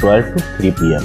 12 to 3 PM।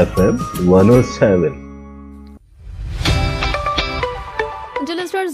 FM 107।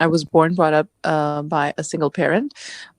I was born brought up by a single parent।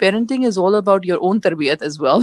parenting is all about your own tarbiyat as well।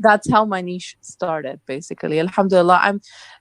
that's how my niche started basically। Alhamdulillah, I'm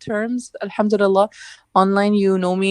terms, alhamdulillah। Online you know me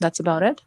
that's about it।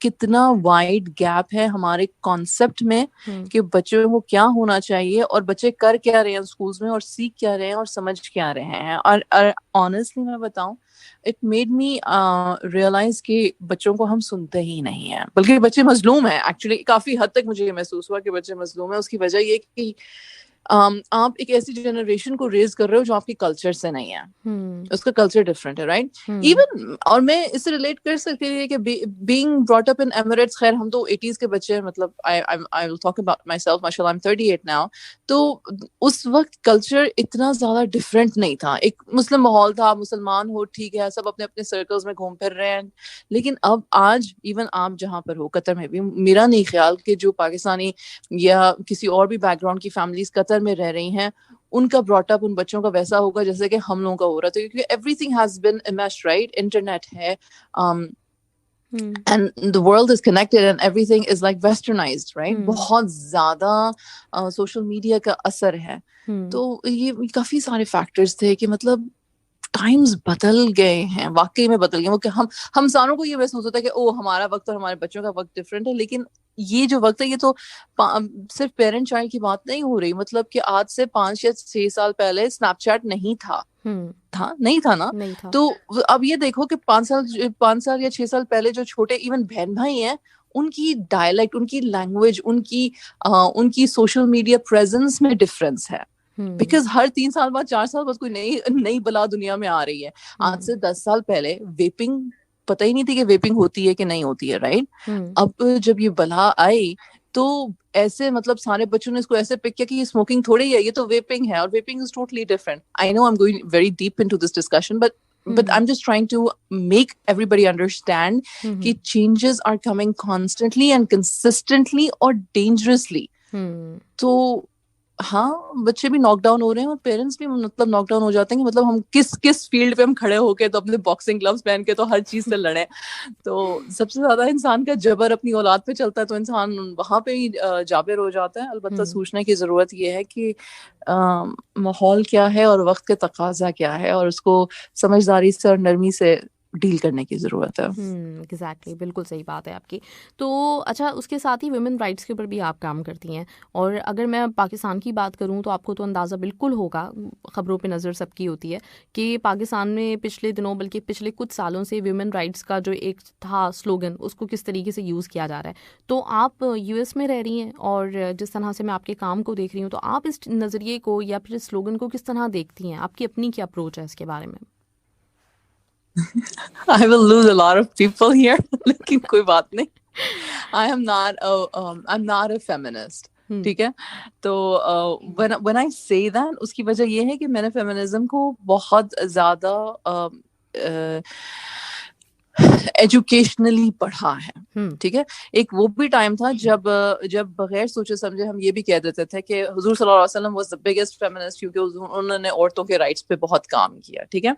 کتنا wide gap ہے ہمارے concept میں کہ بچوں کو کیا ہونا چاہیے اور بچے کر کیا رہے ہیں اسکولز میں اور سیکھ کیا رہے ہیں اور سمجھ کیا رہے ہیں. اور آنیسٹلی میں بتاؤں اٹ میڈ می ریئلائز کہ بچوں کو ہم سنتے ہی نہیں ہیں, بلکہ بچے مظلوم ہیں. ایکچولی کافی حد تک مجھے یہ محسوس ہوا کہ بچے مظلوم ہیں. اس کی وجہ یہ کہ آپ ایک ایسی جنریشن کو ریز کر رہے ہو جو آپ کی کلچر سے نہیں ہے, اس کا کلچر ڈفرینٹ ہے, رائٹ. ایون اور میں اس سے ریلیٹ کر سکتی ہوں کہ بینگ براٹ اپ ان ایمریٹس, خیر ہم تو 80s کے بچے ہیں, مطلب I will talk about myself, ماشاءاللہ I'm 38 now. تو اس وقت کلچر اتنا زیادہ ڈفرینٹ نہیں تھا, ایک مسلم ماحول تھا, مسلمان ہو ٹھیک ہے, سب اپنے اپنے سرکلز میں گھوم پھر رہے ہیں. لیکن اب آج ایون آپ جہاں پر ہو, قطر میں بھی, میرا نہیں خیال کہ جو پاکستانی یا کسی اور بھی بیک گراؤنڈ کی فیملیز قطر میں رہ رہی ہیں ان کا براٹ اپ ان بچوں کا ویسا ہوگا جیسے کہ ہم لوگوں کا ہو رہا تھا, کیونکہ ایوری تھنگ ہیز بین امیشڈ, رائٹ. انٹرنیٹ ہے and the world is connected and everything is like westernized, right. بہت زیادہ سوشل میڈیا کا اثر ہے. تو یہ کافی سارے فیکٹرز تھے کہ مطلب ٹائمز بدل گئے ہیں, واقعی میں بدل گئے. وہ کہ ہم ساروں کو یہ محسوس ہوتا ہے کہ او ہمارا وقت اور ہمارے بچوں کا وقت ڈفرینٹ ہے, لیکن یہ جو وقت ہے یہ تو صرف پیرنٹ چائلڈ کی بات نہیں ہو رہی. مطلب کہ آج سے 5 یا 6 سال پہلے اسنیپ چیٹ نہیں تھا, نہیں تھا نا. تو اب یہ دیکھو کہ 5 سال یا 6 سال پہلے جو چھوٹے ایون بہن بھائی ہیں, ان کی ڈائلیکٹ, ان کی لینگویج, ان کی سوشل میڈیا پریزنس میں ڈفرینس ہے. بیکاز ہر 3 سال بعد 4 سال بعد کوئی نئی بلا دنیا میں آ رہی ہے. آج سے 10 سال پہلے ویپنگ پتہ ہی نہیں تھی کہ ویپنگ ہوتی ہے کہ نہیں ہوتی ہے, رائٹ. اب جب یہ بلا آئی تو ایسے مطلب سارے بچوں نے اس کو ایسے پک کیا کہ یہ اسموکنگ تھوڑی ہے, یہ تو ویپنگ ہے, اور vaping is totally different. I know I am going very deep into this discussion, but I'm just trying to make everybody understand کہ changes are coming constantly and consistently or dangerously. تو ہاں بچے بھی ناک down ہو رہے ہیں اور parents بھی مطلب ناک ڈاؤن ہو جاتے ہیں کہ مطلب ہم کس فیلڈ پہ ہم کھڑے ہو کے تو اپنے باکسنگ گلوز پہن کے تو ہر چیز سے لڑیں. تو سب سے زیادہ انسان کا جبر اپنی اولاد پہ چلتا ہے تو انسان وہاں پہ ہی جابر ہو جاتا ہے. البتہ سوچنے کی ضرورت یہ ہے کہ ماحول کیا ہے اور وقت کا تقاضا کیا ہے, اور اس کو سمجھداری سے اور نرمی سے ڈیل کرنے کی ضرورت ہے. ایگزیکٹلی, بالکل صحیح بات ہے آپ کی. تو اچھا, اس کے ساتھ ہی ویمن رائٹس کے اوپر بھی آپ کام کرتی ہیں, اور اگر میں پاکستان کی بات کروں تو آپ کو تو اندازہ بالکل ہوگا, خبروں پہ نظر سب کی ہوتی ہے کہ پاکستان میں پچھلے دنوں بلکہ پچھلے کچھ سالوں سے ویمن رائٹس کا جو ایک تھا سلوگن, اس کو کس طریقے سے یوز کیا جا رہا ہے. تو آپ US میں رہ رہی ہیں, اور جس طرح سے میں آپ کے کام کو دیکھ رہی ہوں, تو آپ اس نظریے کو یا پھر اس سلوگن کو کس طرح دیکھتی ہیں؟ آپ کی اپنی کیا اپروچ ہے اس کے بارے میں؟ I will lose a lot of people here, لیکن کوئی بات نہیں. I'm not a feminist. ٹھیک ہے, تو when I say that, اس کی وجہ یہ ہے کہ میں نے فیمنزم کو بہت زیادہ ایجوکیشنلی پڑھا ہے. ٹھیک ہے, ایک وہ بھی ٹائم تھا جب بغیر سوچے سمجھے ہم یہ بھی کہہ دیتے تھے کہ حضور صلی اللہ علیہ وسلم واز the biggest feminist, کیونکہ انہوں نے عورتوں کے رائٹس پہ بہت کام کیا. ٹھیک ہے,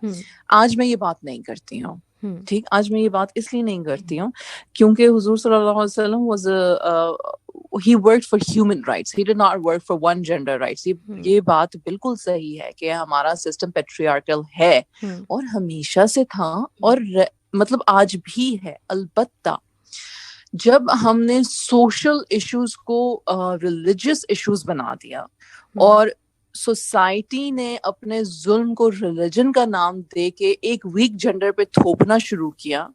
آج میں یہ بات نہیں کرتی ہوں. ٹھیک, آج میں یہ بات اس لیے نہیں کرتی ہوں کیونکہ حضور صلی اللہ علیہ وسلم was he worked for human rights, he did not work for one gender rights. یہ بات بالکل صحیح ہے کہ ہمارا سسٹم پیٹریارکل ہے اور ہمیشہ سے تھا اور مطلب آج بھی ہے. البتہ جب ہم نے سوشل ایشوز کو ریلیجس ایشوز بنا دیا اور سوسائٹی نے اپنے ظلم کو ریلیجن کا نام دے کے ایک ویک جینڈر پہ تھوپنا شروع کیا,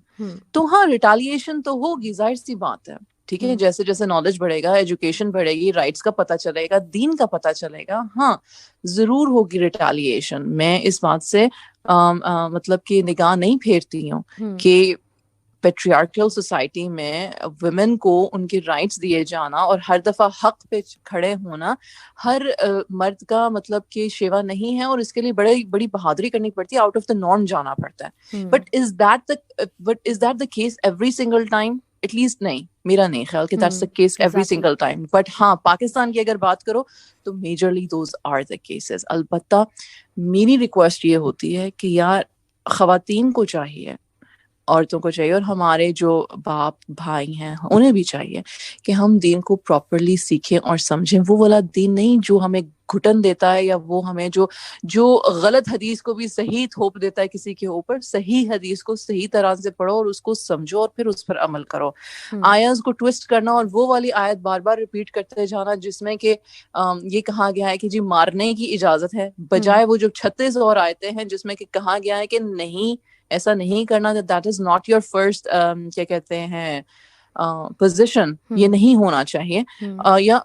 تو ہاں ریٹیلیشن تو ہوگی, ظاہر سی بات ہے. ٹھیک ہے, جیسے جیسے نالج بڑھے گا, ایجوکیشن بڑھے گی, رائٹس کا پتہ چلے گا, دین کا پتہ چلے گا, ہاں ضرور ہوگی ریٹیلیشن. میں اس بات سے مطلب کہ نگاہ نہیں پھیرتی ہوں کہ پیٹریارکل سوسائٹی میں ویمن کو ان کے رائٹس دیے جانا اور ہر دفعہ حق پہ کھڑے ہونا ہر مرد کا مطلب کہ شیوا نہیں ہے, اور اس کے لیے بڑی بہادری کرنی پڑتی ہے, آؤٹ آف دا نارم جانا پڑتا ہے. But is that the case every single time? At least نہیں, میرا نہیں خیال کہ that's the case every single time. But ہاں, پاکستان کی اگر بات کرو تو majorly those are the cases. البتہ میری ریکویسٹ یہ ہوتی ہے کہ یار خواتین کو چاہیے, عورتوں کو چاہیے, اور ہمارے جو باپ بھائی ہیں انہیں بھی چاہیے کہ ہم دین کو پراپرلی سیکھیں اور سمجھیں. وہ والا دین نہیں جو ہمیں گھٹن دیتا ہے یا وہ ہمیں جو غلط حدیث کو بھی صحیح تھوپ دیتا ہے کسی کے اوپر. صحیح حدیث کو صحیح طرح سے پڑھو اور اس کو سمجھو اور پھر اس پر عمل کرو. آیات کو ٹویسٹ کرنا اور وہ والی آیت بار بار ریپیٹ کرتے جانا جس میں کہ یہ کہا گیا ہے کہ جی مارنے کی اجازت ہے، بجائے وہ جو 36 اور آیتیں ہیں جس میں کہ کہا گیا ہے کہ نہیں ایسا نہیں کرنا، that is not your first کیا کہتے ہیں پوزیشن، یہ نہیں ہونا چاہیے. یا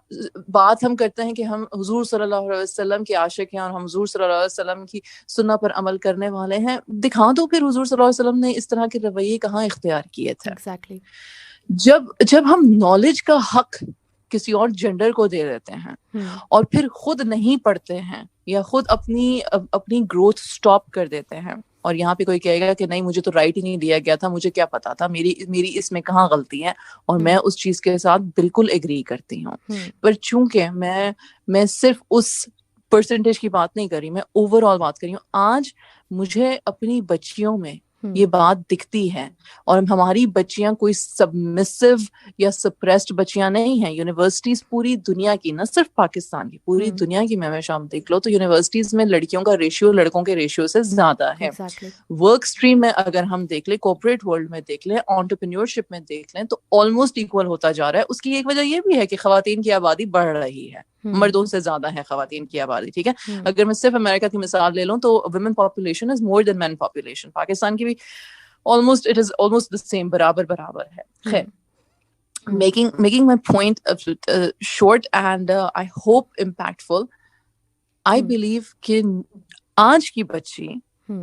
بات ہم کرتے ہیں کہ ہم حضور صلی اللہ علیہ وسلم کے عاشق ہیں اور ہم حضور صلی اللہ علیہ وسلم کی سنت پر عمل کرنے والے ہیں، دکھا دو پھر حضور صلی اللہ علیہ وسلم نے اس طرح کے رویے کہاں اختیار کیے تھے. Exactly. جب ہم نالج کا حق کسی اور جینڈر کو دے دیتے ہیں اور پھر خود نہیں پڑھتے ہیں یا خود اپنی گروتھ سٹاپ کر دیتے ہیں، اور یہاں پہ کوئی کہے گا کہ نہیں مجھے تو رائٹ ہی نہیں دیا گیا تھا، مجھے کیا پتا تھا، میری اس میں کہاں غلطی ہے، اور میں اس چیز کے ساتھ بالکل ایگری کرتی ہوں. پر چونکہ میں صرف اس پرسنٹیج کی بات نہیں کر رہی، میں اوور آل بات کر رہی ہوں. آج مجھے اپنی بچیوں میں یہ بات دکھتی ہے، اور ہماری بچیاں کوئی سبمسو یا سپریسڈ بچیاں نہیں ہیں. یونیورسٹیز پوری دنیا کی، نہ صرف پاکستان کی، پوری دنیا کی میں شام دیکھ لو تو یونیورسٹیز میں لڑکیوں کا ریشیو لڑکوں کے ریشیو سے زیادہ ہے. ورک اسٹریم میں اگر ہم دیکھ لیں، کارپوریٹ ورلڈ میں دیکھ لیں، انٹرپرینیورشپ میں دیکھ لیں، تو آلموسٹ ایکول ہوتا جا رہا ہے. اس کی ایک وجہ یہ بھی ہے کہ خواتین کی آبادی بڑھ رہی ہے، مردوں سے زیادہ ہے خواتین کی آبادی. ٹھیک ہے، اگر میں صرف امریکہ کی مثال لے لوں تو women population is more than men population. Pakistan کی بھی almost it is almost the same، برابر ہے. خیر، making my point short and I hope impactful. I believe کہ آج کی بچی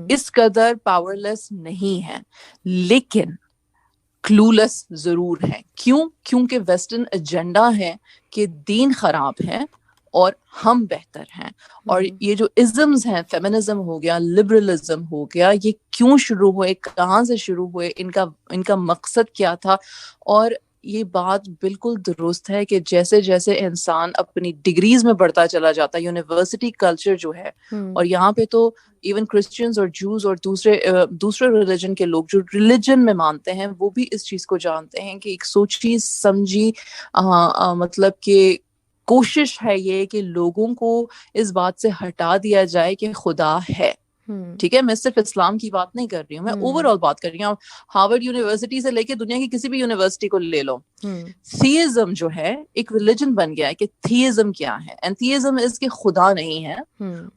اس قدر پاورلیس نہیں ہے، لیکن کلولس ضرور ہے. کیونکہ ویسٹرن ایجنڈا ہے کہ دین خراب ہے اور ہم بہتر ہیں. اور یہ جو ازمز ہیں، فیمنزم ہو گیا، لبرلزم ہو گیا، یہ کیوں شروع ہوئے، کہاں سے شروع ہوئے، ان کا مقصد کیا تھا. اور یہ بات بالکل درست ہے کہ جیسے جیسے انسان اپنی ڈگریز میں بڑھتا چلا جاتا ہے، یونیورسٹی کلچر جو ہے، اور یہاں پہ تو ایون کرسچنز اور جوز اور دوسرے ریلیجن کے لوگ جو ریلیجن میں مانتے ہیں وہ بھی اس چیز کو جانتے ہیں کہ ایک سوچی سمجھی مطلب کہ کوشش ہے یہ کہ لوگوں کو اس بات سے ہٹا دیا جائے کہ خدا ہے. ٹھیک ہے، میں صرف اسلام کی بات نہیں کر رہی ہوں، میں اوور آل بات کر رہی ہوں. ہارورڈ یونیورسٹی سے لے کے دنیا کی کسی بھی یونیورسٹی کو لے لو، تھیزم جو ہے ایک ریلیجن بن گیا ہے. کہ تھیزم کیا ہے؟ اینڈ تھیزم از کہ خدا نہیں ہے،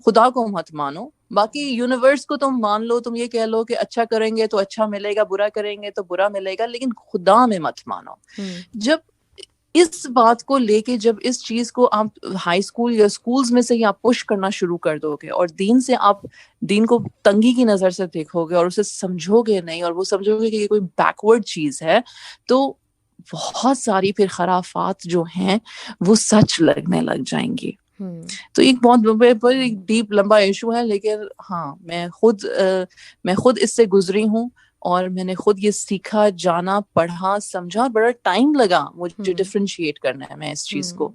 خدا کو مت مانو، باقی یونیورس کو تم مان لو، تم یہ کہہ لو کہ اچھا کریں گے تو اچھا ملے گا، برا کریں گے تو برا ملے گا، لیکن خدا میں مت مانو. جب اس بات کو لے کے جب اس چیز کو آپ ہائی اسکول یا اسکولز میں سے ہی آپ پش کرنا شروع کر دو گے اور دین سے آپ دین کو تنگی کی نظر سے دیکھو گے اور اسے سمجھو گے نہیں اور وہ سمجھو گے کہ یہ کوئی بیکورڈ چیز ہے، تو بہت ساری پھر خرافات جو ہیں وہ سچ لگنے لگ جائیں گی. تو ایک بہت ڈیپ لمبا ایشو ہے، لیکن ہاں میں خود اس سے گزری ہوں اور میں نے خود یہ سیکھا، جانا، پڑھا، سمجھا، بڑا ٹائم لگا مجھے ڈفرینشیٹ کرنا ہے میں اس چیز کو.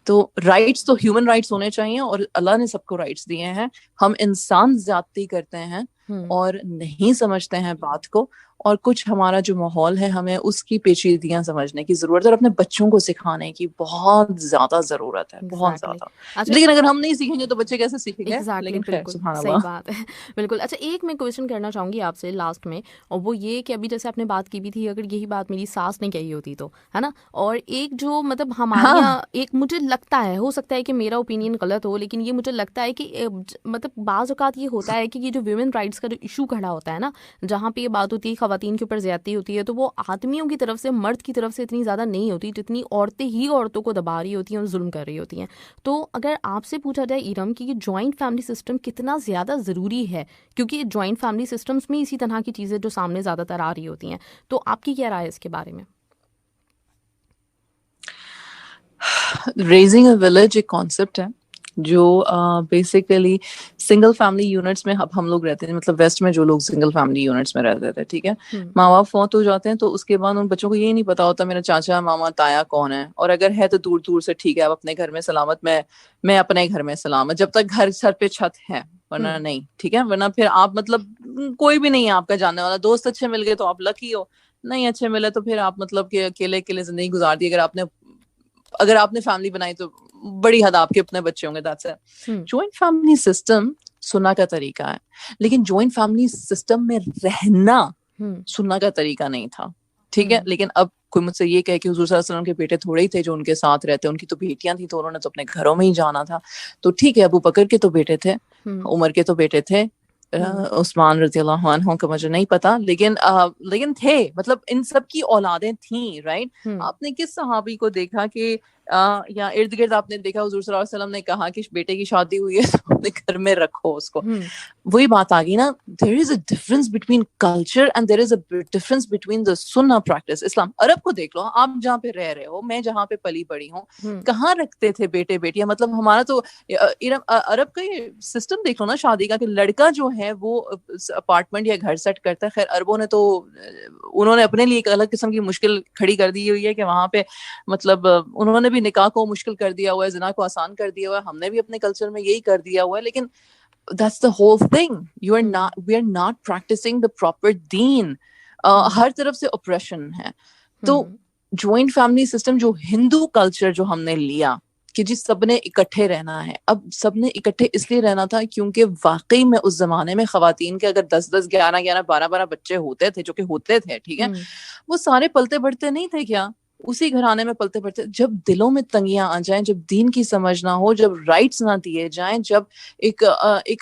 تو رائٹس تو ہیومن رائٹس ہونے چاہیے اور اللہ نے سب کو رائٹس دیے ہیں. ہم انسان زیادتی کرتے ہیں اور نہیں سمجھتے ہیں بات کو، اور کچھ ہمارا جو ماحول ہے ہمیں اس کی پیچیدگیاں سمجھنے کی ضرورت ہے اور اپنے بچوں کو سکھانے کی بہت زیادہ ضرورت ہے، بہت زیادہ. لیکن اگر ہم نہیں سیکھیں گے تو بچے کیسے سیکھیں گے؟ لیکن سبحان اللہ، صحیح بات ہے، بالکل. اچھا، ایک میں کویشچن کرنا چاہوں گی آپ سے لاسٹ میں، اور وہ یہ کہ ابھی جیسے آپ نے بات کی بھی تھی، اگر یہی بات میری ساس نے کہی ہوتی تو ہے نا، اور ایک جو مطلب ہمارے یہاں ایک مجھے لگتا ہے، ہو سکتا ہے کہ میرا اوپینین غلط ہو، لیکن یہ مجھے لگتا ہے کہ مطلب بعض اوقات یہ ہوتا ہے کہ یہ جو ویمن رائٹس کا جو ایشو کھڑا ہوتا ہے نا، جہاں پہ یہ بات ہوتی ہے خواتین کے اوپر زیادتی ہوتی ہے، تو وہ آدمیوں کی طرف سے، مرد کی طرف سے اتنی زیادہ نہیں ہوتی جتنی عورتیں ہی عورتوں کو دبا رہی ہوتی ہیں اور ظلم کر رہی ہوتی ہیں. تو اگر آپ سے پوچھا جائے ارم کہ یہ جوائنٹ فیملی سسٹم کتنا زیادہ ضروری ہے، کیونکہ جوائنٹ فیملی سسٹمز میں اسی طرح کی چیزیں جو سامنے زیادہ تر آ رہی ہوتی ہیں، تو آپ کی کیا رائے ہے اس کے بارے میں؟ ریزنگ اے ولیج ایک کانسیپٹ ہے جو بیسیکلی سنگل فیملی یونٹس میں اب ہم لوگ رہتے ہیں، مطلب ویسٹ میں جو لوگ سنگل فیملی یونٹس میں رہتے تھے، ٹھیک ہے، ماں باپ فوت ہو جاتے ہیں تو اس کے بعد ان بچوں کو یہ نہیں پتا ہوتا میرا چاچا ماما تایا کون ہے، اور اگر ہے تو دور دور سے ٹھیک ہے آپ اپنے گھر میں سلامت، میں اپنے گھر میں سلامت، جب تک گھر سر پہ چھت ہے، ورنہ نہیں. ٹھیک ہے، ورنہ پھر آپ مطلب کوئی بھی نہیں ہے آپ کا جاننے والا. دوست اچھے مل گئے تو آپ لکی ہو، نہیں اچھے ملے تو پھر آپ مطلب کہ اکیلے اکیلے زندگی گزار دی. اگر آپ نے فیملی بنائی تو بڑی حد آپ کے اپنے بچے ہوں گے, that's it. Joint family system سننا کا طریقہ ہے, لیکن جوائنٹ فیملی سسٹم میں رہنا سننا کا طریقہ نہیں تھا, ٹھیک ہے. لیکن اب کوئی مجھ سے یہ کہے کہ حضور صلی اللہ علیہ وسلم کے بیٹے تھوڑے ہی تھے جو ان کے ساتھ رہتے, ان کی تو بیٹیاں تھیں تو انہوں نے تو اپنے گھروں میں ہی جانا تھا, تو ٹھیک ہے, ابو بکر کے تو بیٹے تھے, عمر کے تو بیٹے تھے, عثمان رضی اللہ عنہ کا مجھے نہیں پتا, لیکن تھے, مطلب ان سب کی اولادیں تھیں, رائٹ. آپ نے کس صحابی کو دیکھا کہ یا ارد گرد آپ نے دیکھا حضور صلی اللہ علیہ وسلم نے کہا کہ بیٹے کی شادی ہوئی ہے تو اپنے گھر میں رکھو اس کو. وہی بات آ گئی نا, there is a difference between culture and there is a difference between the sunnah practice. اسلام, عرب کو دیکھ لو, آپ جہاں پہ رہ رہے ہو, میں جہاں پہ پلی بڑی ہوں, کہاں رکھتے تھے بیٹے بیٹیاں. مطلب ہمارا تو عرب کا یہ سسٹم دیکھ لو نا شادی کا, کہ لڑکا جو ہے وہ اپارٹمنٹ یا گھر سیٹ کرتا ہے. خیر عربوں نے تو انہوں نے اپنے لیے ایک الگ قسم کی مشکل کھڑی کر دی ہوئی ہے کہ وہاں پہ مطلب انہوں نے بھی نکاح کو مشکل کر دیا ہوا ہے, زنا کو آسان کر دیا ہوا ہے, ہم نے بھی اپنے کلچر میں یہی کر دیا ہوا ہے. لیکن that's the whole thing. We are not practicing the proper deen. ہر طرف سے oppression ہے. تو joint family system جو ہندو کلچر جو ہم نے لیا کہ جی سب نے اکٹھے رہنا ہے, اب سب نے اکٹھے اس لیے رہنا تھا کیونکہ واقعی میں اس زمانے میں خواتین کے اگر 10 11 12 بچے ہوتے تھے, جو کہ ہوتے تھے, ٹھیک ہے, وہ سارے پلتے بڑھتے نہیں تھے کیا اسی گھرانے میں پلتے بڑھتے. جب دلوں میں تنگیاں آ جائیں, جب دین کی سمجھ نہ ہو, جب رائٹس نہ دیے جائیں, جب ایک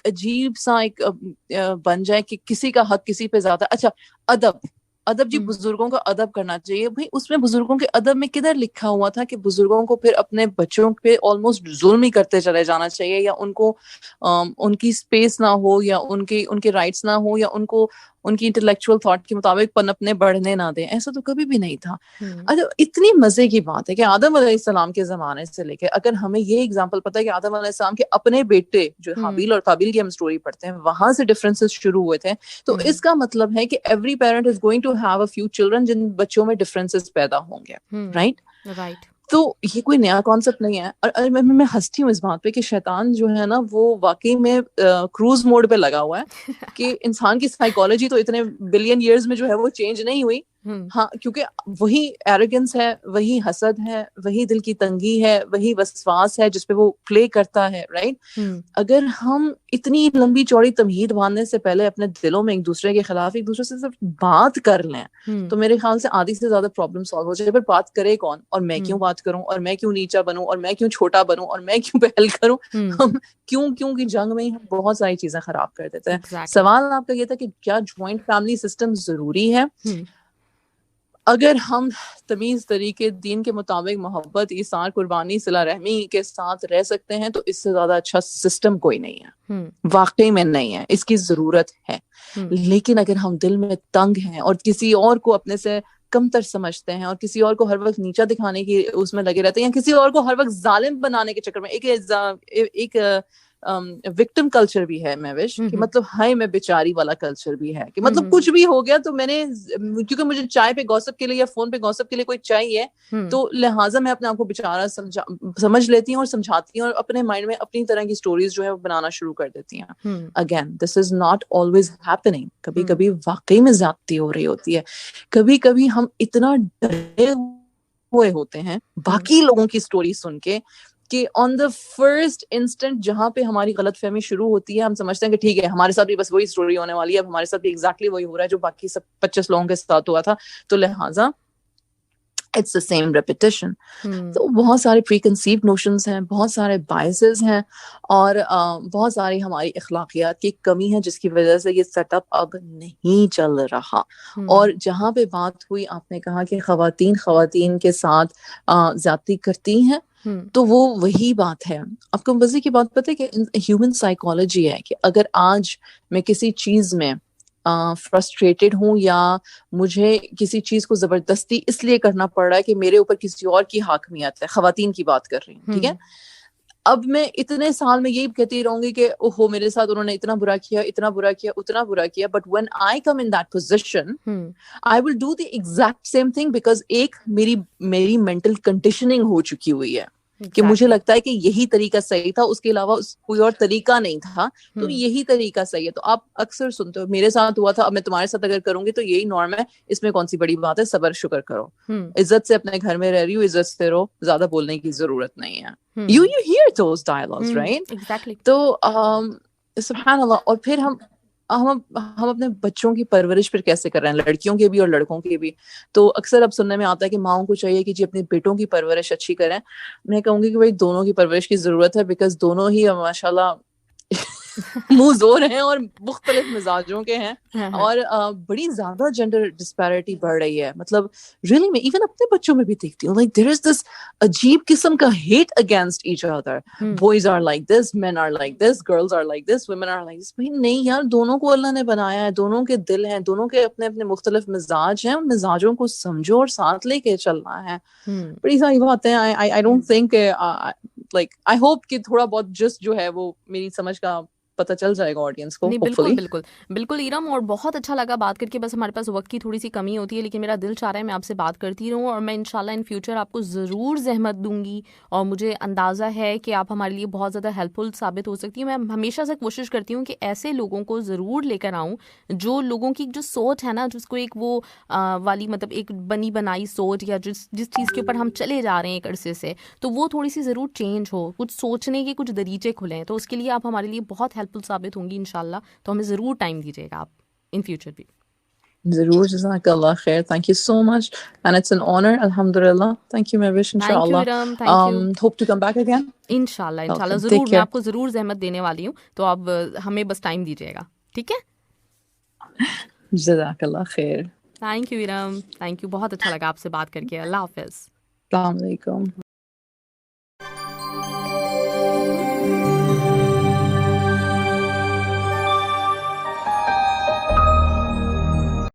عجیب سا ایک بن جائے کہ کسی کا حق کسی پہ زیادہ. اچھا ادب جی, بزرگوں کا ادب کرنا چاہیے بھائی. اس میں بزرگوں کے ادب میں کدھر لکھا ہوا تھا کہ بزرگوں کو پھر اپنے بچوں پہ آلموسٹ ظلم ہی کرتے چلے جانا چاہیے, یا ان کو ان کی اسپیس نہ ہو, یا ان کے رائٹس نہ ہو, یا ان کو ان کی انٹلیکچوئل تھاٹ کے مطابق پنپنے بڑھنے نہ دیں. ایسا تو کبھی بھی نہیں تھا. اتنی مزے کی بات ہے کہ آدم علیہ السلام کے زمانے سے لے کے اگر ہمیں یہ اگزامپل پتا ہے کہ آدم علیہ السلام کے اپنے بیٹے جو حابیل اور قابیل کی ہم سٹوری پڑھتے ہیں, وہاں سے ڈفرینسز شروع ہوئے تھے, تو اس کا مطلب ہے کہ every parent is going to have a few children جن بچوں میں ڈفرینسز پیدا ہوں گے, رائٹ. تو یہ کوئی نیا کانسیپٹ نہیں ہے. اور میں ہنستی ہوں اس بات پہ کہ شیطان جو ہے نا وہ واقعی میں کروز موڈ پہ لگا ہوا ہے کہ انسان کی سائیکالوجی تو اتنے بلین ایئرز میں جو ہے وہ چینج نہیں ہوئی. ہاں, کیونکہ وہی ایروگنس ہے, وہی حسد ہے, وہی دل کی تنگی ہے, وہی وسواس ہے جس پہ وہ پلے کرتا ہے, رائٹ. اگر ہم اتنی لمبی چوڑی تمہید باندھنے سے پہلے اپنے دلوں میں ایک دوسرے کے خلاف ایک دوسرے سے صرف بات کر لیں تو میرے خیال سے آدھی سے زیادہ پرابلم سالو ہو جائے. پھر بات کرے کون, اور میں کیوں بات کروں, اور میں کیوں نیچا بنوں, اور میں کیوں چھوٹا بنوں, اور میں کیوں پہل کروں. ہم کیوں کی جنگ میں ہم بہت ساری چیزیں خراب کر دیتے ہیں. سوال آپ کا یہ تھا کہ کیا جوائنٹ فیملی سسٹم ضروری ہے؟ اگر ہم تمیز طریقے دین کے مطابق محبت, ایثار, قربانی, صلہ رحمی کے ساتھ رہ سکتے ہیں تو اس سے زیادہ اچھا سسٹم کوئی نہیں ہے, واقعی میں نہیں ہے. اس کی ضرورت ہے. لیکن اگر ہم دل میں تنگ ہیں اور کسی اور کو اپنے سے کمتر سمجھتے ہیں اور کسی اور کو ہر وقت نیچا دکھانے کی اس میں لگے رہتے ہیں, یا کسی اور کو ہر وقت ظالم بنانے کے چکر میں, ایک وکٹم کلچر بھی ہے مہوش, کہ مطلب ہائے میں بیچاری والا کلچر بھی ہے کہ مطلب کچھ بھی ہو گیا تو میں نے, کیونکہ مجھے چائے پہ گوسپ کے لیے یا فون پہ گوسپ کے لیے کوئی چاہیے تو لہٰذا میں اپنے آپ کو بیچارہ سمجھ لیتی ہوں اور سمجھاتی ہوں اور اپنے مائنڈ میں اپنی طرح کی سٹوریز جو ہے وہ بنانا شروع کر دیتی ہیں. Again this is not always happening. کبھی کبھی واقعی میں زیادتی ہو رہی ہوتی ہے, کبھی کبھی ہم اتنا ڈرے ہوئے ہوتے ہیں باقی لوگوں کی سٹوری سن کے کہ آن دا فرسٹ انسٹنٹ جہاں پہ ہماری غلط فہمی شروع ہوتی ہے ہم سمجھتے ہیں کہ ٹھیک ہے ہمارے ساتھ بھی بس وہی سٹوری ہونے والی ہے, اب ہمارے ساتھ بھی ایگزیکٹلی وہی ہو رہا ہے جو باقی سب 25 لوگوں کے ساتھ ہوا تھا, تو لہٰذا اٹس the same repetition. تو بہت سارے پری کنسیوڈ نوشنز ہیں, بہت سارے بائسز ہیں, اور بہت ساری ہماری اخلاقیات کی کمی ہے جس کی وجہ سے یہ سیٹ اپ اب نہیں چل رہا. اور جہاں پہ بات ہوئی, آپ نے کہا کہ خواتین کے ساتھ زیادتی کرتی ہیں, تو وہ وہی بات ہے. آپ کو مزے کی بات پتہ ہے کہ ہیومن سائیکالوجی ہے کہ اگر آج میں کسی چیز میں فرسٹریٹڈ ہوں یا مجھے کسی چیز کو زبردستی اس لیے کرنا پڑ رہا ہے کہ میرے اوپر کسی اور کی حاکمیت ہے, خواتین کی بات کر رہی ہوں, ٹھیک ہے, اب میں اتنے سال میں یہی کہتی رہوں گی کہ اوہو میرے ساتھ انہوں نے اتنا برا کیا, اتنا برا کیا, اتنا برا کیا, but when I come in that position I will do the exact same thing because ایک میری mental conditioning ہو چکی ہوئی ہے, کہ مجھے لگتا ہے کہ یہی طریقہ صحیح تھا, اس کے علاوہ کوئی اور طریقہ نہیں تھا, تو یہی طریقہ صحیح ہے. تو آپ اکثر سنتے ہو میرے ساتھ ہوا تھا, اب میں تمہارے ساتھ اگر کروں گی تو یہی نارم ہے, اس میں کون سی بڑی بات ہے, صبر شکر کرو, عزت سے اپنے گھر میں رہ رہی ہوں, عزت سے رہو, زیادہ بولنے کی ضرورت نہیں ہے. You hear those dialogues, right? Exactly. تو سبحان اللہ. اور پھر ہم اپنے بچوں کی پرورش پھر کیسے کر رہے ہیں, لڑکیوں کے بھی اور لڑکوں کے بھی. تو اکثر اب سننے میں آتا ہے کہ ماؤں کو چاہیے کہ جی اپنے بیٹوں کی پرورش اچھی کریں. میں کہوں گی کہ بھائی دونوں کی پرورش کی ضرورت ہے, بیکاز دونوں ہی ماشاء اللہ منہ زور ہیں اور مختلف مزاجوں کے ہیں, اور بڑی زیادہ جینڈر ڈسپیرٹی بڑھ رہی ہے. مطلب ریئلی میں ایون اپنے بچوں میں بھی دیکھتی ہوں, لائک دیر از دس عجیب قسم کا hate against each other. Boys are like this, men are like this, girls are like this, women are like this. بھائی نہیں یار, دونوں کو اللہ نے بنایا ہے, دونوں کے دل ہیں, دونوں کے اپنے اپنے مختلف مزاج ہیں, ان مزاجوں کو سمجھو اور ساتھ لے کے چلنا ہے. بڑی ساری باتیں. I don't think like I hope کہ تھوڑا بہت جسٹ جو ہے وہ میری سمجھ کا پتہ چل جائے گا آڈینس کو. بالکل بالکل بالکل ارم, اور بہت اچھا لگا بات کر کے. بس ہمارے پاس وقت کی تھوڑی سی کمی ہوتی ہے, لیکن میرا دل چاہ رہا ہے میں آپ سے بات کرتی رہوں, اور میں انشاءاللہ ان فیوچر آپ کو ضرور زحمت دوں گی, اور مجھے اندازہ ہے کہ آپ ہمارے لیے بہت زیادہ ہیلپ فل ثابت ہو سکتی ہیں. میں ہمیشہ سے کوشش کرتی ہوں کہ ایسے لوگوں کو ضرور لے کر آؤں جو لوگوں کی جو سوچ ہے نا, جس کو ایک وہ والی مطلب ایک بنی بنائی سوچ, یا جس چیز کے اوپر ہم چلے جا رہے ہیں ایک عرصے سے, تو وہ تھوڑی سی ضرور چینج ہو, کچھ سوچنے کے کچھ دریچے کھلیں. تو اس کے لیے آپ ہمارے لیے بہت ہیلپ فل ثابت ہوں گی انشاءاللہ. تو ہمیں ضرور ٹائم دیجیے گا آپ ان فیوچر بھی. ضرور. جزاک اللہ خیر. Thank you so much and it's an honor. Alhamdulillah. Thank you, Mehwish. Inshallah. Hope to come back again. انشاءاللہ ضرور. میں آپ کو ضرور زحمت دینے والی ہوں, تو آپ ہمیں بس ٹائم دیجیے گا, ٹھیک ہے؟ جزاک اللہ خیر. Thank you Iram, thank you. بہت اچھا لگا آپ سے بات کر کے. اللہ حافظ. السلام علیکم.